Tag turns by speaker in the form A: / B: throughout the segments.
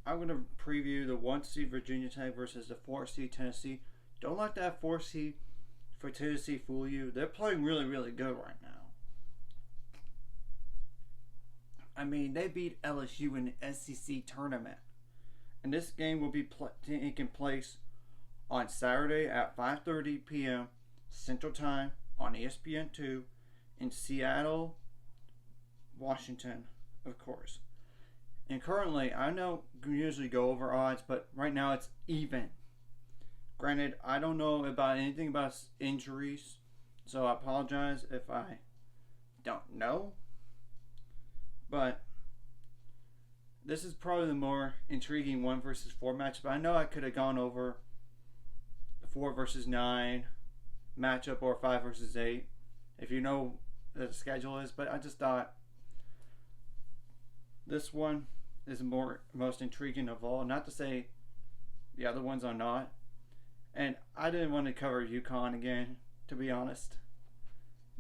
A: I'm going to preview the 1 seed Virginia Tech versus the 4 seed Tennessee. Don't let that 4 seed for Tennessee fool you. They're playing really, really good right now. I mean, they beat LSU in the SEC tournament. And this game will be taking place on Saturday at 5:30 p.m. Central Time on ESPN2 in Seattle, Washington, of course. And currently, I know we usually go over odds, but right now it's even. Granted, I don't know about anything about injuries, so I apologize if I don't know. But this is probably the more intriguing 1 versus 4 matchup. I know I could have gone over the 4 versus 9 matchup or 5 versus 8 if you know what the schedule is, but I just thought this one is the most intriguing of all. Not to say the other ones are not. And I didn't want to cover UConn again, to be honest.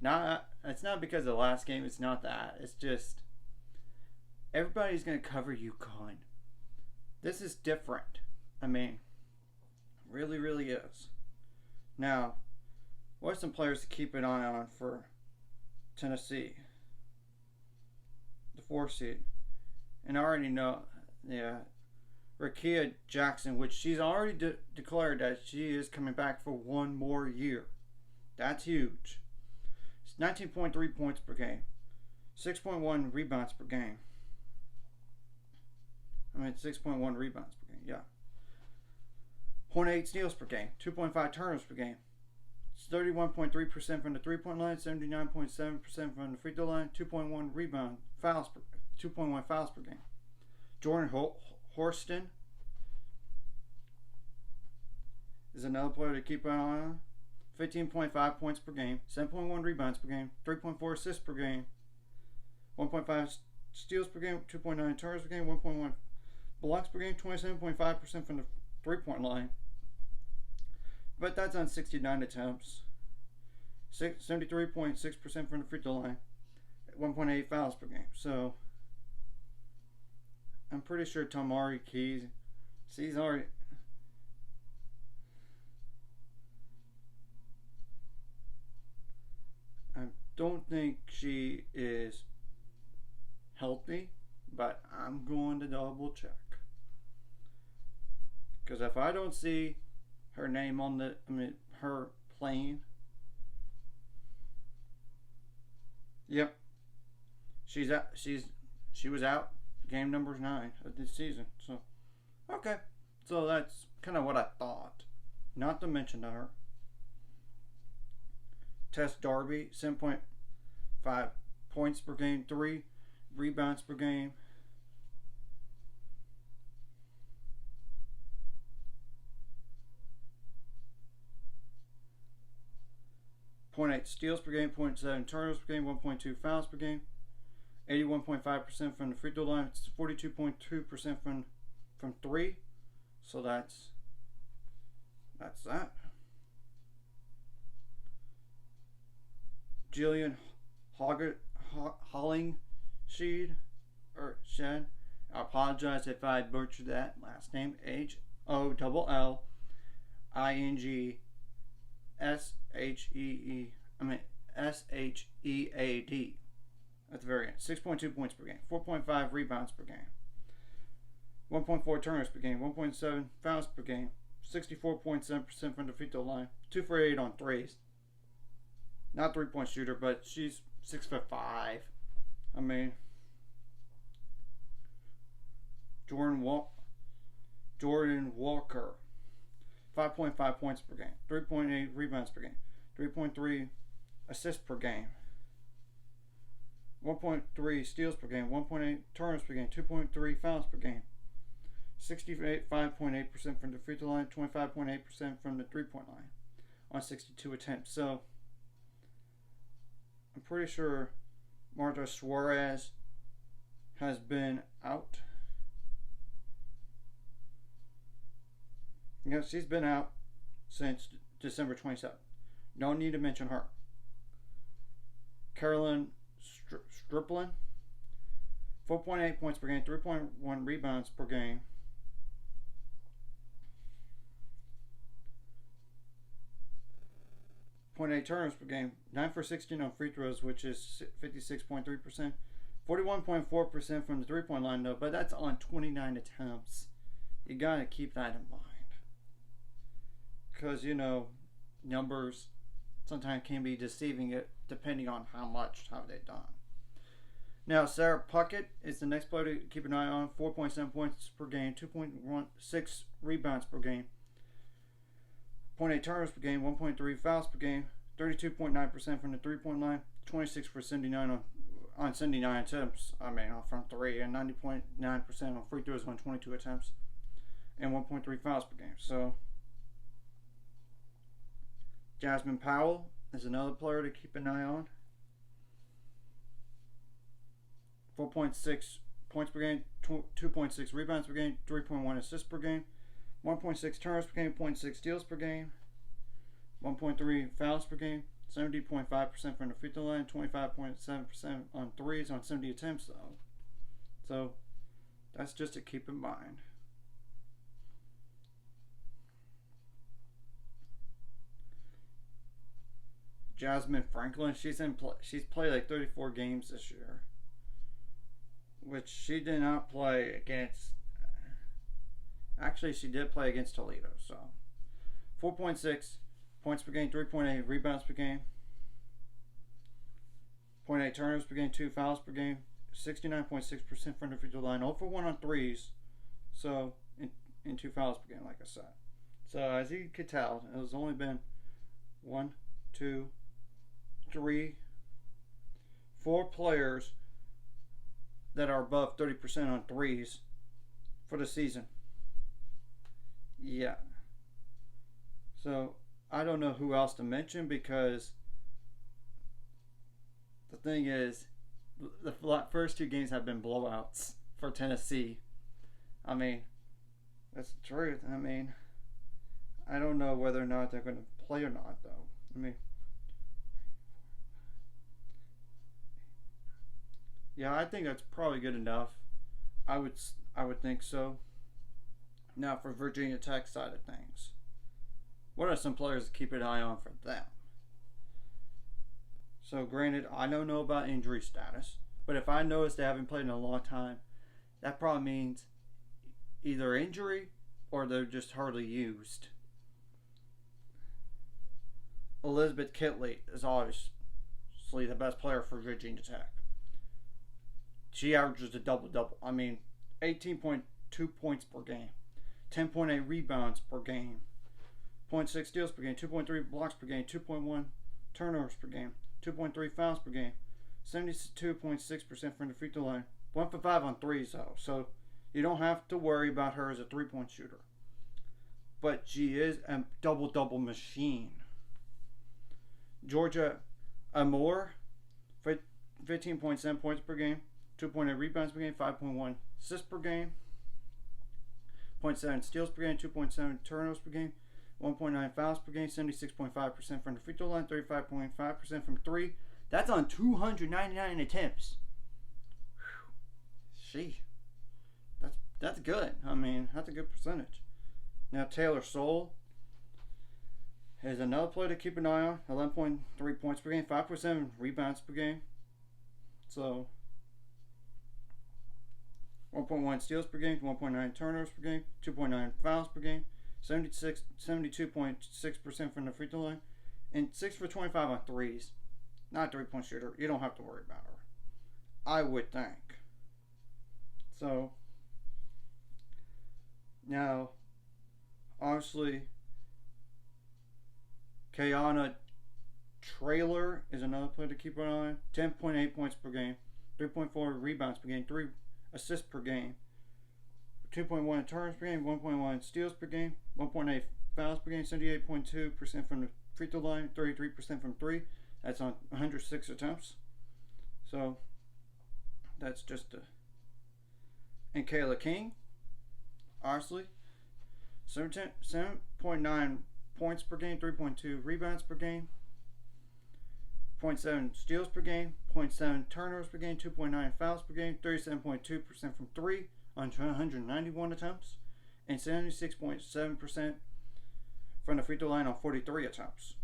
A: It's not because of the last game. It's not that. It's just everybody's going to cover UConn. This is different. I mean, really, really is. Now, what are some players to keep an eye on for Tennessee? The 4 seed. And I already know, Rakia Jackson, which she's already declared that she is coming back for 1 more year. That's huge. It's 19.3 points per game, 6.1 rebounds per game. 6.1 rebounds per game, yeah. 0.8 steals per game, 2.5 turnovers per game. It's 31.3% from the 3-point line, 79.7% from the free throw line, 2.1 fouls per game. Jordan Horston is another player to keep an eye on. 15.5 points per game, 7.1 rebounds per game, 3.4 assists per game, 1.5 steals per game, 2.9 turnovers per game, 1.1 blocks per game, 27.5% from the 3-point line. But that's on 69 attempts. 73.6% from the free throw line. 1.8 fouls per game. So I'm pretty sure Tamari Keys, she's already. I don't think she is healthy, but I'm going to double check. Because if I don't see her name on her playing. Yep. She was out game number 9 of this season. So, okay. So that's kind of what I thought. Not to mention to her. Tess Darby, 7.5 points per game, 3 rebounds per game. 0.8 steals per game, 0.7 turnovers per game, 1.2 fouls per game, 81.5% from the free throw line, 42.2% from 3. So that's that. Jillian Hollingshead, or Shed. I apologize if I butchered that last name. Hollingshead. At the very end. 6.2 points per game. 4.5 rebounds per game. 1.4 turnovers per game. 1.7 fouls per game. 64.7% from the free throw line. 2 for 8 on threes. Not 3-point shooter, but she's 6'5". I mean, Jordan Walker, 5.5 points per game, 3.8 rebounds per game, 3.3 assists per game, 1.3 steals per game, 1.8 turnovers per game, 2.3 fouls per game, 65.8% from the free throw line, 25.8% from the 3-point line on 62 attempts. So I'm pretty sure Marta Suarez has been out. She's been out since December 27th. No need to mention her. Carolyn Striplin, 4.8 points per game, 3.1 rebounds per game, 0.8 turnovers per game, 9 for 16 on free throws, which is 56.3%. 41.4% from the three-point line, though, but that's on 29 attempts. You got to keep that in mind. Because, numbers sometimes can be deceiving it depending on how have they done. Now, Sarah Puckett is the next player to keep an eye on. 4.7 points per game, 2.16 rebounds per game, 0.8 turnovers per game, 1.3 fouls per game, 32.9% from the three-point line, 26 for 79 on 79 attempts. From three, and 90.9% on free throws on 22 attempts, and 1.3 fouls per game. So, Jasmine Powell is another player to keep an eye on. 4.6 points per game, 2.6 rebounds per game, 3.1 assists per game, 1.6 turnovers per game, 0.6 steals per game, 1.3 fouls per game, 70.5% from the free throw line, 25.7% on threes on 70 attempts, though. So, that's just to keep in mind. Jasmine Franklin, she's played like 34 games this year, which she did not play against. Actually, she did play against Toledo. So, 4.6 points per game, 3.8 rebounds per game, 0.8 turnovers per game, 2 fouls per game, 69.6% from the free throw line, 0 for 1 on threes. So, in 2 fouls per game, like I said. So, as you could tell, it has only been 1, 2, 3, 4 players that are above 30% on threes for the season. Yeah. So, I don't know who else to mention, because the thing is, the first 2 games have been blowouts for Tennessee. That's the truth. I don't know whether or not they're going to play or not, though. Yeah, I think that's probably good enough. I would think so. Now, for Virginia Tech side of things, what are some players to keep an eye on for them? So, granted, I don't know about injury status, but if I notice they haven't played in a long time, that probably means either injury or they're just hardly used. Elizabeth Kitley is obviously the best player for Virginia Tech. She averages a double-double. 18.2 points per game, 10.8 rebounds per game, 0.6 steals per game, 2.3 blocks per game, 2.1 turnovers per game, 2.3 fouls per game, 72.6% from the free throw line, 1 for 5 on threes, though. So you don't have to worry about her as a three-point shooter. But she is a double-double machine. Georgia Amore, 15.7 points per game, 2.8 rebounds per game, 5.1 assists per game, 0.7 steals per game, 2.7 turnovers per game, 1.9 fouls per game, 76.5% from the free throw line, 35.5% from three. That's on 299 attempts. Sheesh. That's good. That's a good percentage. Now, Taylor Soule is another player to keep an eye on. 11.3 points per game, 5.7 rebounds per game. So, 1.1 steals per game, 1.9 turnovers per game, 2.9 fouls per game, 72.6% from the free throw line, and 6 for 25 on threes. Not a 3-point shooter. You don't have to worry about her, I would think. So, now, obviously, Kayana Traylor is another player to keep an eye on. 10.8 points per game, 3.4 rebounds per game, 3 assists per game, 2.1 turnovers per game, 1.1 steals per game, 1.8 fouls per game, 78.2% from the free throw line, 33% from three. That's on 106 attempts. So that's just and Kayla King, honestly, 7.9 points per game, 3.2 rebounds per game, 0.7 steals per game, 0.7 turnovers per game, 2.9 fouls per game, 37.2% from three on 191 attempts, and 76.7% from the free throw line on 43 attempts.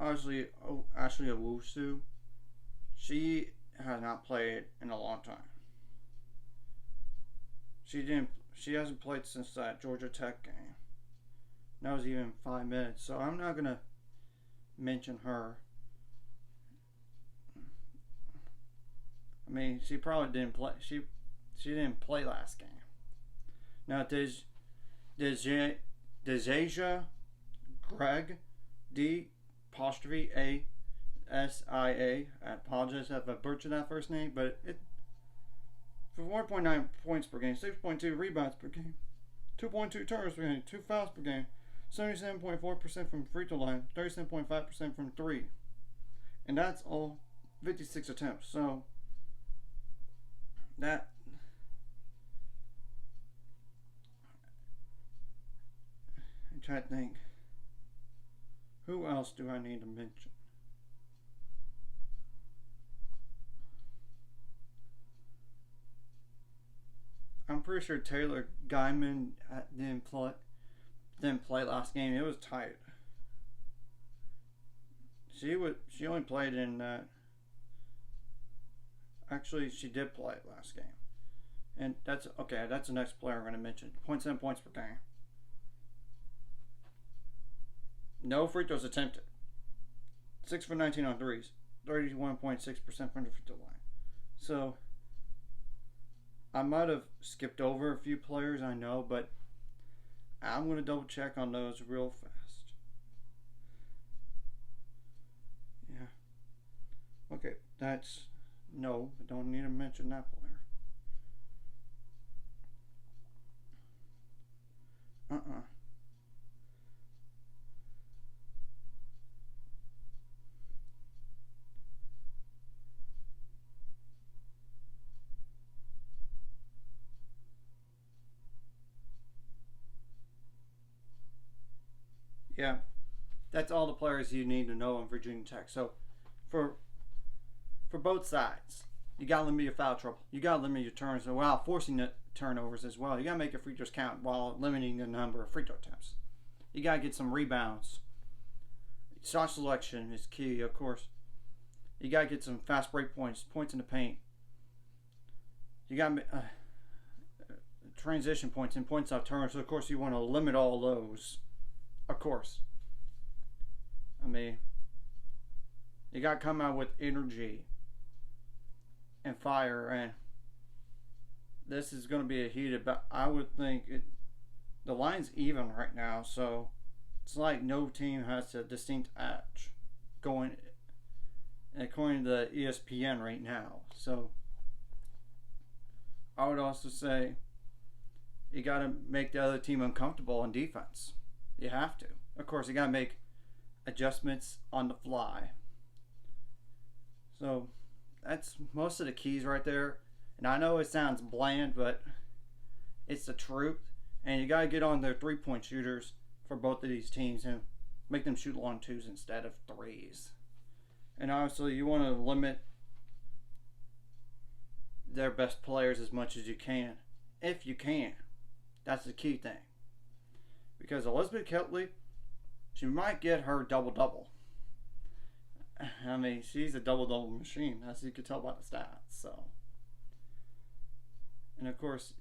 A: Ashley Owusu, she has not played in a long time. She hasn't played since that Georgia Tech game. That was even 5 minutes, so I'm not gonna mention her. I mean, she probably didn't play. She didn't play last game. Now, Dejasia Greg, D''A SIA. I apologize if I butchered that first name, but for 4.9 points per game, 6.2 rebounds per game, 2.2 turnovers per game, 2 fouls per game, 77.4% from free throw line, 37.5% from three, and that's all 56 attempts. So that I'm trying to think. Who else do I need to mention? I'm pretty sure Taylor Guyman didn't play last game. It was tight. She only played in actually she did play last game. And that's okay, that's the next player I'm going to mention. 0.7 points per game. No free throws attempted. 6 for 19 on threes. 31.6% from the free throw line. So I might have skipped over a few players, I know, but I'm going to double check on those real fast. Yeah. Okay, that's... No, I don't need to mention that player. Yeah, that's all the players you need to know in Virginia Tech. So, for both sides, you gotta limit your foul trouble. You gotta limit your turns while forcing the turnovers as well. You gotta make your free throws count while limiting the number of free throw attempts. You gotta get some rebounds. Shot selection is key, of course. You gotta get some fast break points in the paint. You gotta transition points and points off turnovers. So of course, you want to limit all those. Of course. I mean, you got to come out with energy and fire, and this is going to be a heated, but I would think the line's even right now, so it's like no team has a distinct edge going, according to ESPN right now. So I would also say you got to make the other team uncomfortable on defense. You have to. Of course, you got to make adjustments on the fly. So that's most of the keys right there. And I know it sounds bland, but it's the truth. And you got to get on their three-point shooters for both of these teams and make them shoot long twos instead of threes. And obviously, you want to limit their best players as much as you can, if you can. That's the key thing. Because Elizabeth Kelly, she might get her double-double. I mean, she's a double-double machine, as you can tell by the stats. So, and of course,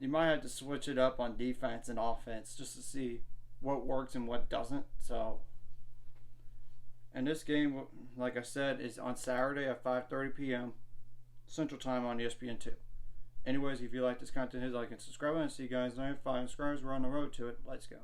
A: you might have to switch it up on defense and offense just to see what works and what doesn't. So, and this game, like I said, is on Saturday at 5:30 p.m. Central Time on ESPN2. Anyways, if you like this content, hit like and subscribe, and see you guys 95 subscribers. We're on the road to it. Let's go.